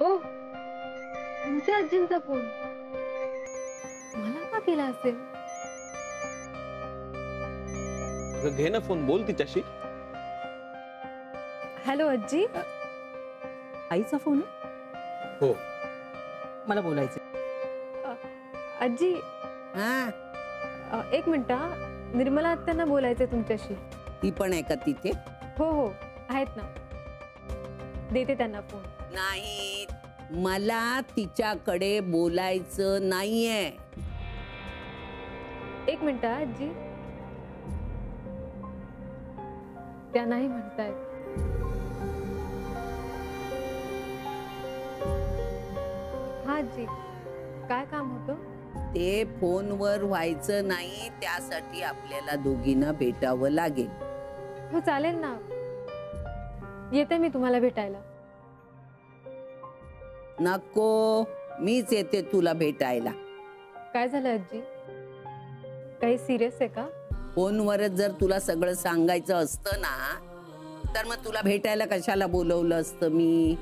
ओ, तुमच्या आजींचा फोन मला का केला असेल? घे ना फोन, बोल तिच्याशी. हॅलो आजी. आईचा फोन? हो. मला बोलायचं. आजी हा, एक मिनिट. निर्मला आत्यांना बोलायचंय तुमच्याशी. ती पण आहे का तिथे? हो हो आहेत ना, देते त्यांना फोन. नाही, मला तिच्याकडे बोलायचं नाहीये. एक मिनिट आजी. त्या नाही म्हणतायत. हा आजी, काय काम होतं? ते फोनवर व्हायचं नाही, त्यासाठी आपल्याला दोघींना भेटावं लागेल. हो चालेल ना, येते मी तुम्हाला भेटायला. नको, मीच येते तुला भेटायला. काय झालं आजी? काही सिरियस आहे का? फोनवरच जर तुला सगळं सांगायचं असतं ना, तर मग तुला भेटायला कशाला बोलवलं असतं मी?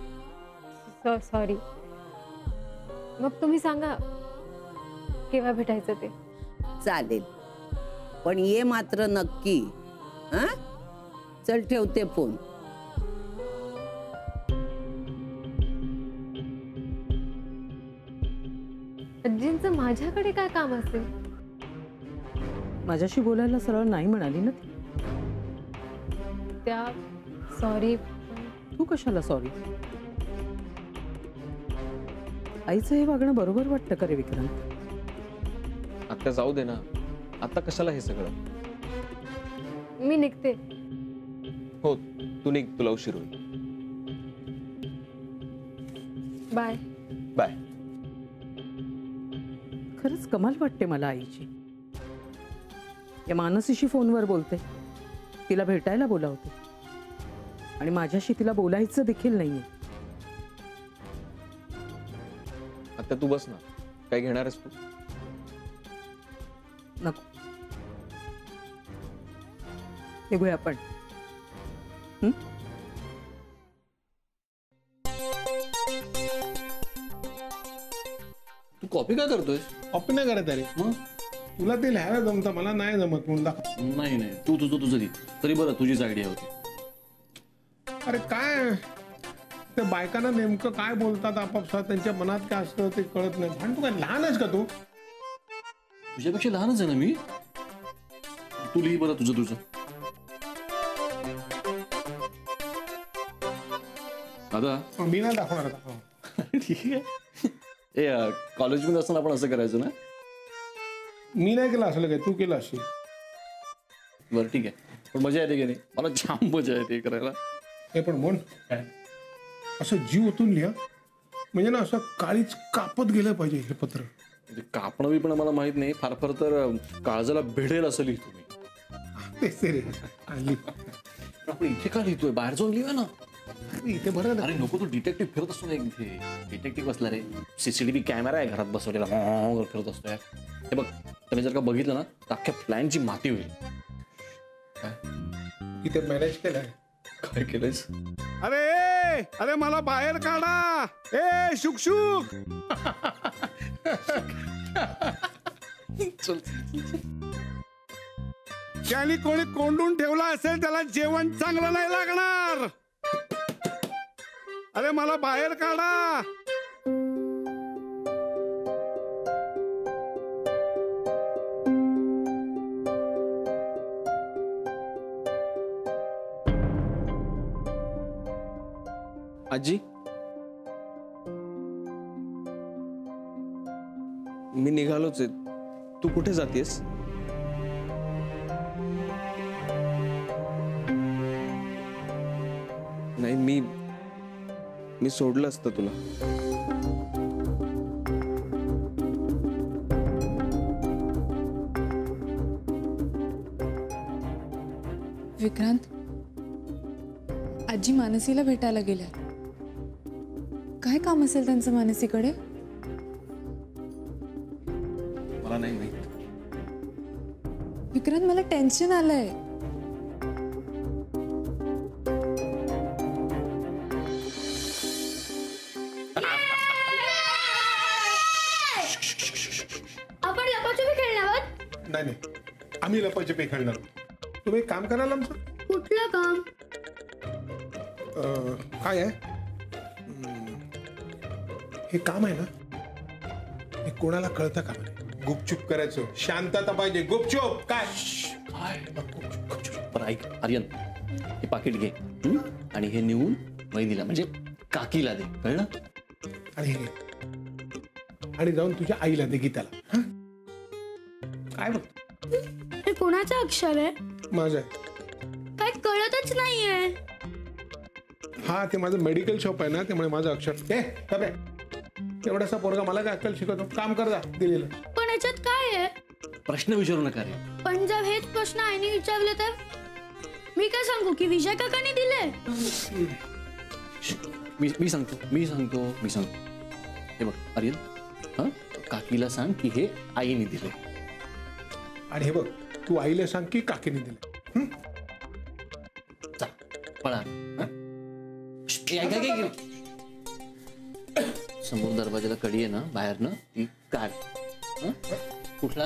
सॉरी. मग तुम्ही सांगा केव्हा भेटायचं ते. चालेल, पण ये मात्र नक्की. हा, चल ठेवते फोन. आजींचं माझ्याकडे काय काम असेल? माझ्याशी बोलायला सरळ नाही म्हणाली ना ती. त्या सॉरी. तू कशाला सॉरी? आईचं हे वागणं बरोबर वाटतं का रे विक्रांत? आता जाऊ दे ना, आता कशाला हे सगळं? मी निघते. हो, तू निघ, तुला उशीर होईल. बाय. बाय. खरंच कमाल वाटते मला आईची. या मानसीशी फोनवर बोलते, तिला भेटायला बोलावते, आणि माझ्याशी तिला बोलायचं देखील नाहीये. आता तू बस ना, काय घेणार आहेस तू? नको, निघूया आपण. तू कॉपी काय करतोय? कॉपी नाही करत अरे. मग तुला ते लिहायला जमतं, मला नाही जमत म्हणून दाखव. नाही नाही, तू तुझं दे. तरी बरं, तुझीच आयडिया होती. अरे काय ते बायकांना नेमकं काय बोलतात आपापसात, त्यांच्या मनात काय असतं ते कळत नाही. पण तू काय लहान आहेस का? तू तुझ्यापेक्षा लहानच आहे ना मी. तू लिही बरं तुझं. दादा मी नाही दाखवणार आता. ठीक आहे. ए, कॉलेजमध्ये असताना आपण असं करायचं ना. मी नाही केलं असलं काय, तू केलं असेल. बरं ठीक आहे, पण मजा येते की नाही? मला जाम मजा येते करायला. हे पण म्हण, असं जीव ओतून लिहा, म्हणजे ना असं काळीच कापत गेलं पाहिजे हे पत्र. कापणं पण मला माहित नाही, फार फार तर काळजाला भिडेल असं लिहितो मी. तेच ते रे. आपण इथे का लिहितोय? बाहेर जाऊन लिहूया ना. इथे बरं. अरे नको, तो डिटेक्टिव्ह फिरत असतो ना इथे. डिटेक्टिव्ह असला रे, सीसीटीव्ही कॅमेरा आहे घरात बसवलेला, फिरत असतो यार. हे बघ, तुम्ही जर का बघितलं ना, तर अख्ख्या प्लॅनची माती होईल. इथे मॅनेज केलंय. काय केलंयस? अरे मला बाहेर काढा. ए शुक. ज्याने कोणी कोंडून ठेवला असेल त्याला जेवण चांगलं नाही लागणार. अरे मला बाहेर काढा. आजी, मी निघालोच आहे. तू कुठे जातेस? नाही, मी सोडलं असतं तुला. विक्रांत, आजी मानसीला भेटायला गेल्या. काय काम असेल त्यांचं मानसीकडे? मला नाही माहित. विक्रांत, मला टेन्शन आलंय. काय नाही, आम्ही लपाछपी खेळणार. तुम्ही एक काम कराल आमचं. कुठलं काम? काय आहे हे काम आहे ना, हे कोणाला कळतं का? गुपचूप करायचं, शांतता पाहिजे. गुपचूप काय? पण ऐक आर्यन, हे पाकिट घे आणि हे नेऊन वहिनीला म्हणजे काकीला दे, कळलं? आणि हे घे. आणि जाऊन तुझ्या आईला दे, गीताला. हं? काय बघ, हे कोणाचा अक्षर आहे? माझं आहे. काय कळतच नाहीये. हा, ते माझं मेडिकल शॉप आहे ना, त्यामुळे माझं अक्षर. एवढासा पोरगा मला काय अक्कल शिकवतो? काम कर जा दिलेलं. पण याच्यात काय आहे? प्रश्न विचारू नका रे. पण जर हेच प्रश्न आईने विचारले तर मी काय सांगू की विजय काकांनी दिले? मी सांगतो. हे बघ आर्यन, हा, काकीला सांग की हे आईने दिले. आणि हे बघ, तू आईला सांग की काकीने दिले. चल पळा. हा? ए, ऐक, ऐक, ऐक. समोर दरवाजाला कडी आहे ना, बाहेर ना, ती काढ. हं? कुठला?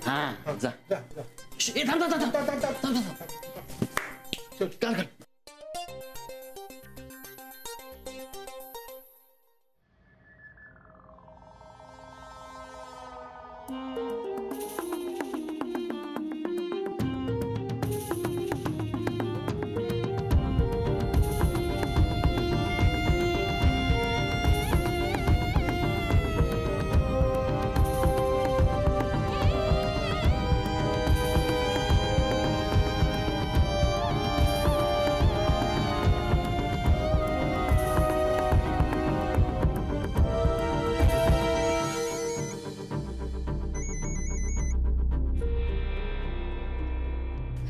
हा, जा. जा, जा. ए, थांब. काढ.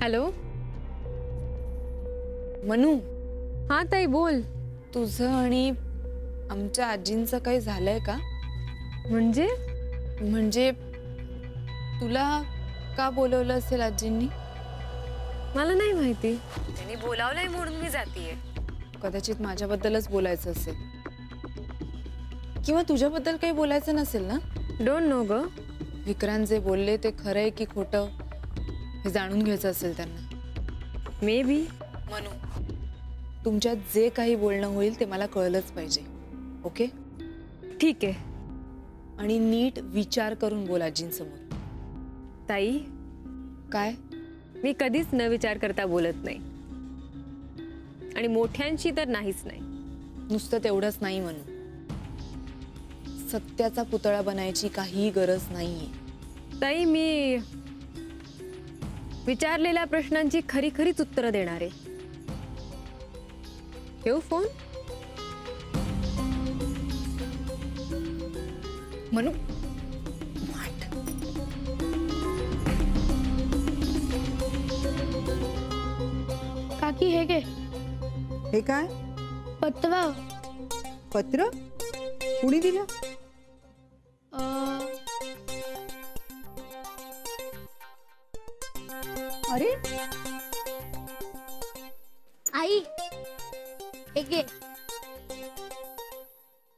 हॅलो मनू, हा ताई बोल. तुझं आणि आमच्या आजींचं काही झालंय का? म्हणजे तुला का बोलवलं असेल आजींनी? मला नाही माहिती. त्यांनी बोलावलंय म्हणून मी जातीये. कदाचित माझ्याबद्दलच बोलायचं असेल किंवा तुझ्याबद्दल काही बोलायचं नसेल ना. डोंट नो ग. विक्रांत जे बोलले ते खरंय की खोटं हे जाणून घ्यायचं असेल त्यांना. May be. मनू, तुमच्यात जे काही बोलणं होईल ते मला कळलंच पाहिजे. ओके? ठीक आहे. आणि नीट विचार करून बोल आजींसमोर. ताई, काय? मी कधीच न विचार करता बोलत नाही आणि मोठ्यांशी तर नाहीच नाही. नुसतं तेवढंच नाही मनू, सत्याचा पुतळा बनायची काही गरज नाहीये. ताई, मी विचारलेल्या प्रश्नांची खरी खरीच उत्तरं देणार आहे. ठेवू फोन? मनू, काकी हे घे. हे काय? पत्र. पत्र? कुणी दिलं? अरे आई हे घे.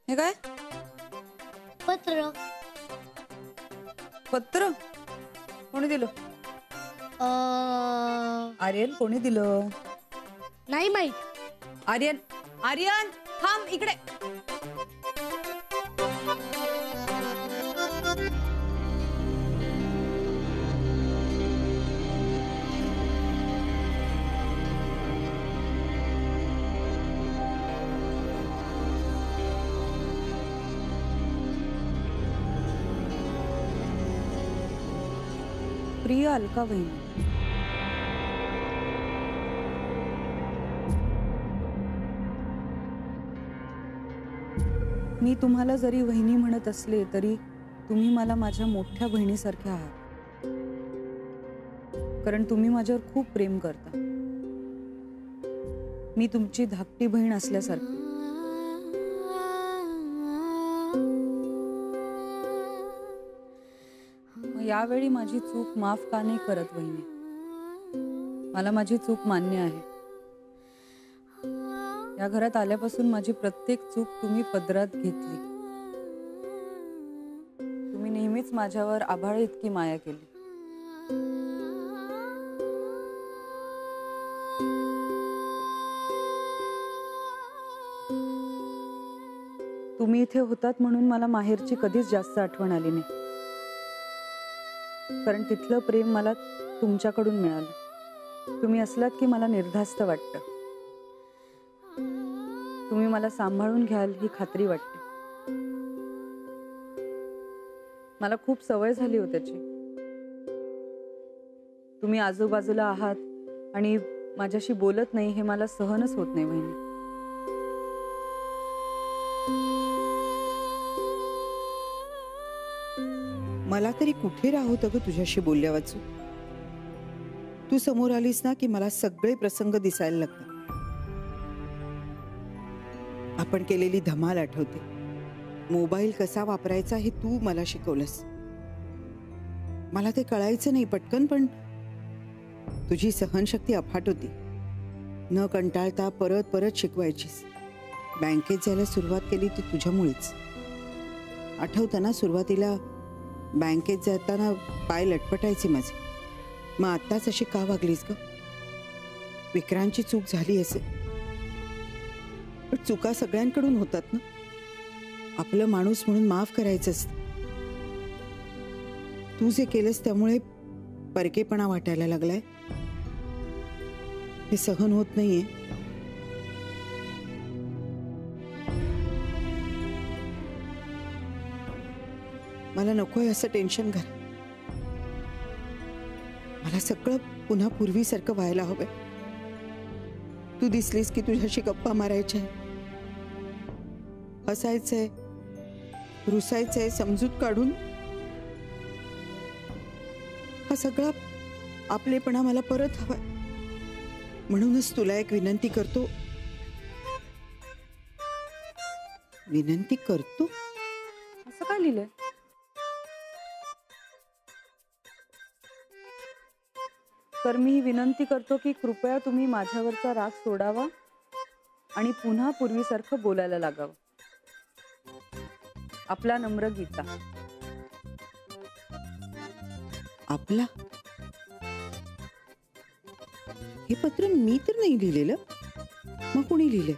हे काय? पत्र. पत्र कोणी दिलं? आर्यन, कोणी दिलं? नाही माहित. आर्यन, आर्यन थांब इकडे. प्रिय अलका वहिनी, मी तुम्हाला जरी वहिनी म्हणत असले तरी तुम्ही मला माझ्या मोठ्या बहिणीसारख्या आहात. कारण तुम्ही माझ्यावर खूप प्रेम करता. मी तुमची धाकटी बहीण असल्यासारखी. यावेळी माझी चूक माफ का नाही करत वहिनी? मला माझी चूक मान्य आहे. या घरात आल्यापासून माझी प्रत्येक चूक तुम्ही पदरात घेतली. तुम्ही नेहमीच माझ्यावर आभाळ इतकी माया केली. तुम्ही इथे होतात म्हणून मला माहेरची कधीच जास्त आठवण आली नाही, कारण तिथलं प्रेम मला तुमच्याकडून मिळालं. तुम्ही असलात की मला निर्धास्त वाटतं. तुम्ही मला सांभाळून घ्याल ही खात्री वाटते. मला खूप सवय झाली हो त्याची. तुम्ही आजूबाजूला आहात आणि माझ्याशी बोलत नाही हे मला सहनच होत नाही वहिनी. मला तरी कुठे राहत ग तुझ्याशी बोलल्या वाचू. तू समोर आलीस ना की मला सगळे प्रसंग दिसायला लागतात. आपण केलेली धमाल आठवते. मोबाईल कसा वापरायचा हे तू मला शिकवलंस. मला ते कळायचं नाही पटकन, पण तुझी सहनशक्ती अफाट होती. न कंटाळता परत परत शिकवायचीस. बँकेत जायला सुरुवात केली ती तुझ्यामुळेच. आठवतं ना सुरुवातीला बँकेत जाताना पाय लटपटायचे माझे. मग आत्ताच अशी का वागलीस ग? विक्रांची चूक झाली असेल, पण चुका सगळ्यांकडून होतात ना. आपलं माणूस म्हणून माफ करायचं असतं. तू जे केलंस त्यामुळे परकेपणा वाटायला लागलाय. हे सहन होत नाहीये. मला नकोय असं टेन्शन घाल. मला सगळं पुन्हा पूर्वीसारखं व्हायला हवंय. तू दिसलीस की तुझ्याशी गप्पा मारायच्या, हसायचंय, रुसायचंय, समजूत काढून. हा सगळा आपलेपणा मला परत हवाय. म्हणूनच तुला एक विनंती करतो. विनंती करतो असं काय लिहिलंय? तर मी ही विनंती करतो की कृपया तुम्ही माझ्यावरचा राग सोडावा आणि पुन्हा पूर्वीसारखं बोलायला लागावं. आपला नम्र गीता. आपला हे पत्र मी तर नाही लिहिलेलं. मग कोणी लिहिलंय?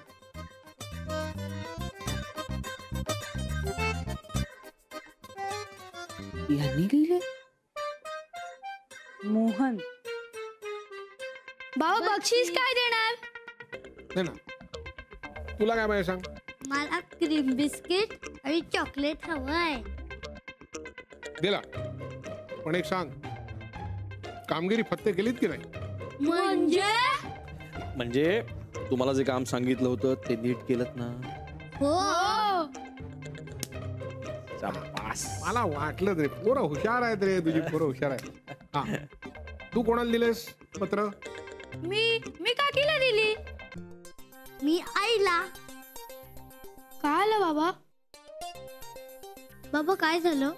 यांनी लिहिलंय? मोहन. बाबा बक्षीस काय देणार? दे ना. तुला काय पाहिजे सांग. मला क्रीम बिस्किट आणि चॉकलेट हवंय. दिला. पण एक सांग, कामगिरी फत्ते केलीत की नाही? म्हणजे तुम्हाला जे काम सांगितलं होतं ते नीट केलं ना? हो. मला वाटलं रे, पोरं हुशार आहेत रे. तुझी पोरं हुशार आहेत. हा, तू कोणाला दिलेस पत्र? मी काकीला दिली. मी आईला. काय आलं बाबा? बाबा काय झालं?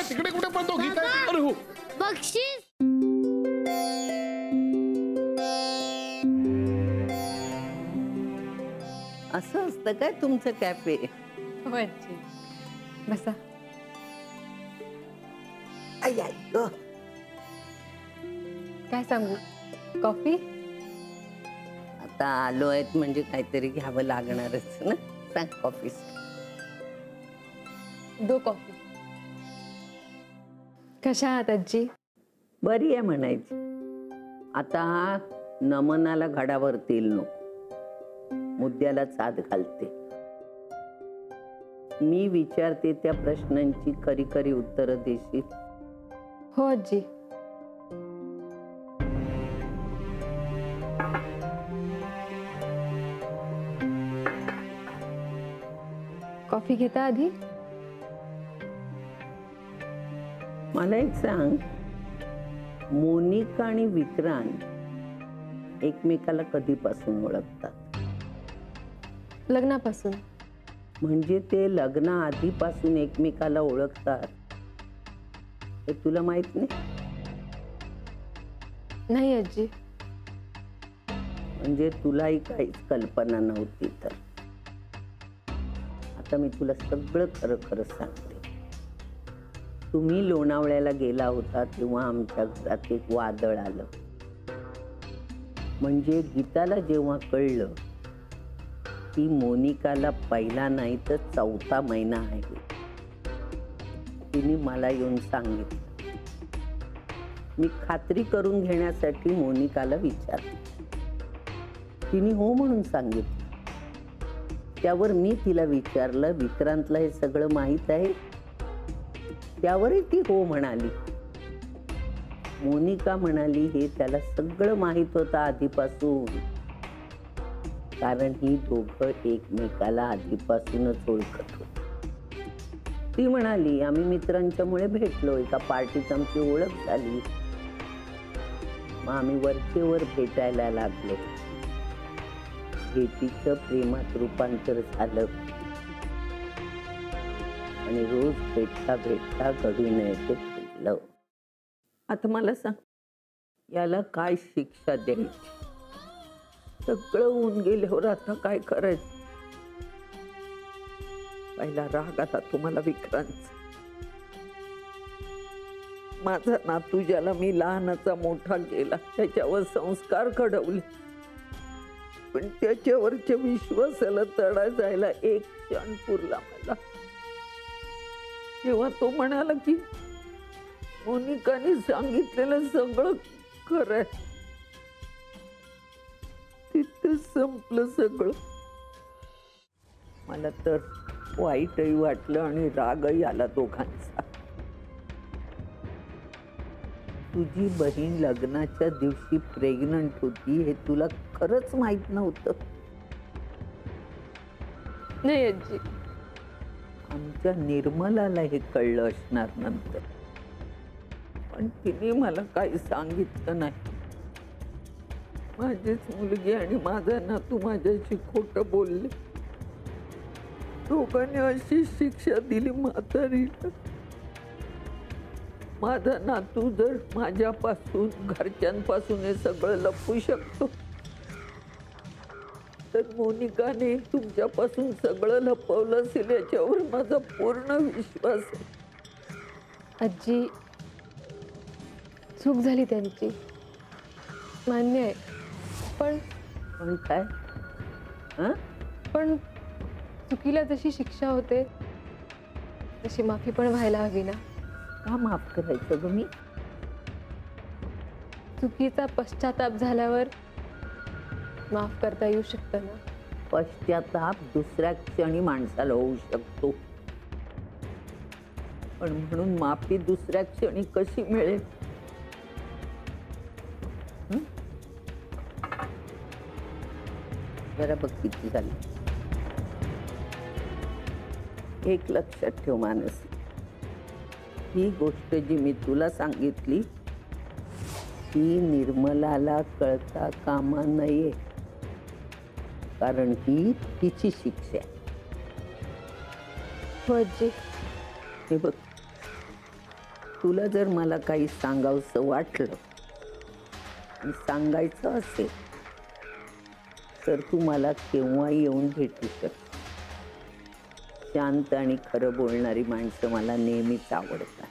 तिकडे कुठे पण तो गीता. अरे हो, बक्षीस. असं असतं काय तुमचं कॅफे? बसा. आई आई ग. काय सांगू? कॉफी? आता आलो आहेत म्हणजे काहीतरी घ्यावं लागणारच ना. सांग कॉफी. दो कॉफी. कशा आहात आजी? बरी आहे म्हणायची. आता नमनाला घडावर तेल नको, मुद्द्याला चाद घालते. मी विचारते त्या प्रश्नांची खरी खरी उत्तरं देशील? हो आजी. कॉफी घेता आधी? मला एक सांग, मोनिका आणि विक्रांत एकमेकाला कधीपासून ओळखतात? लग्नापासून. म्हणजे ते लग्न आधीपासून एकमेकाला ओळखतात हे तुला माहित नाही? नाही आजी. म्हणजे तुलाही काहीच कल्पना नव्हती तर? आता मी तुला सगळं खरं खरं सांगते. तुम्ही लोणावळ्याला गेला होता तेव्हा आमच्या घरात एक वादळ आलं. म्हणजे गीताला जेव्हा कळलं की मोनिकाला पहिला नाही तर 4था महिना आहे, तिने मला येऊन सांगितलं. मी खात्री करून घेण्यासाठी मोनिकाला विचारलं. तिने हो म्हणून सांगितलं. त्यावर मी तिला विचारलं, विक्रांतला हे सगळं माहीत आहे? त्यावरही ती हो म्हणाली. मोनिका म्हणाली हे त्याला सगळं माहीत होतं आधीपासून, कारण ही दोघं एकमेकाला आधीपासूनच ओळखत होती. ती म्हणाली आम्ही मित्रांच्यामुळे भेटलो, एका पार्टीत आमची ओळख झाली, मग आम्ही वरचेवर भेटायला लागलो. हे तिचं प्रेमात रूपांतर झालं आणि रोज भेटता घडून यायचं ठरलं. आता मला सांग, याला काय शिक्षा द्यायची? सगळं होऊन गेल्यावर आता काय करायचं? पहिला राग आला तुम्हाला विक्रांत. माझा नातू ज्याला मी लहानाचा मोठा केला, त्याच्यावर संस्कार घडवले, पण त्याच्यावरच्या विश्वासाला तडा जायला एक क्षण पुरला मला. तेव्हा तो म्हणाला की मोनिकाने सांगितलेलं सगळं खरंय. तिथं संपलं सगळं. मला तर वाईटही वाटलं आणि रागही आला दोघांचा. तुझी बहीण लग्नाच्या दिवशी प्रेग्नंट होती हे तुला खरंच माहित नव्हतं? नाही आजी. आमच्या निर्मलाला हे कळलं असणार नंतर, पण तिने मला काही सांगितलं नाही. माझीच मुलगी आणि माझा नातू माझ्याशी खोटं बोलले. दोघांनी अशी शिक्षा दिली म्हातारीला. माझा नातू जर माझ्यापासून घरच्यांपासून हे सगळं लपवू शकतो, तर मोनिकाने तुमच्यापासून सगळं लपवलं असेल याच्यावर माझा पूर्ण विश्वास आहे. आजी, चूक झाली त्यांची, मान्य आहे, पण काय? पण चुकीला जशी शिक्षा होते तशी माफी पण व्हायला हवी ना. का माफ करायचं ग मी? चुकीचा पश्चाताप झाल्यावर माफ करता येऊ शकतं ना. पश्चाताप दुसऱ्या क्षणी माणसाला होऊ शकतो, पण म्हणून माफी दुसऱ्या क्षणी कशी मिळेल? जरा बघ किती झाली. एक लक्षात ठेव मानस, ही गोष्ट जी मी तुला सांगितली ही निर्मलाला कळता कामा नये, कारण ही तिची शिक्षा आहे. हो आजी. हे बघ, तुला जर मला काही सांगावंसं वाटलं आणि सांगायचं असेल तर तू मला केव्हाही येऊन भेटू शकते. शांत आणि खरं बोलणारी माणसं मला नेहमीच आवडतात.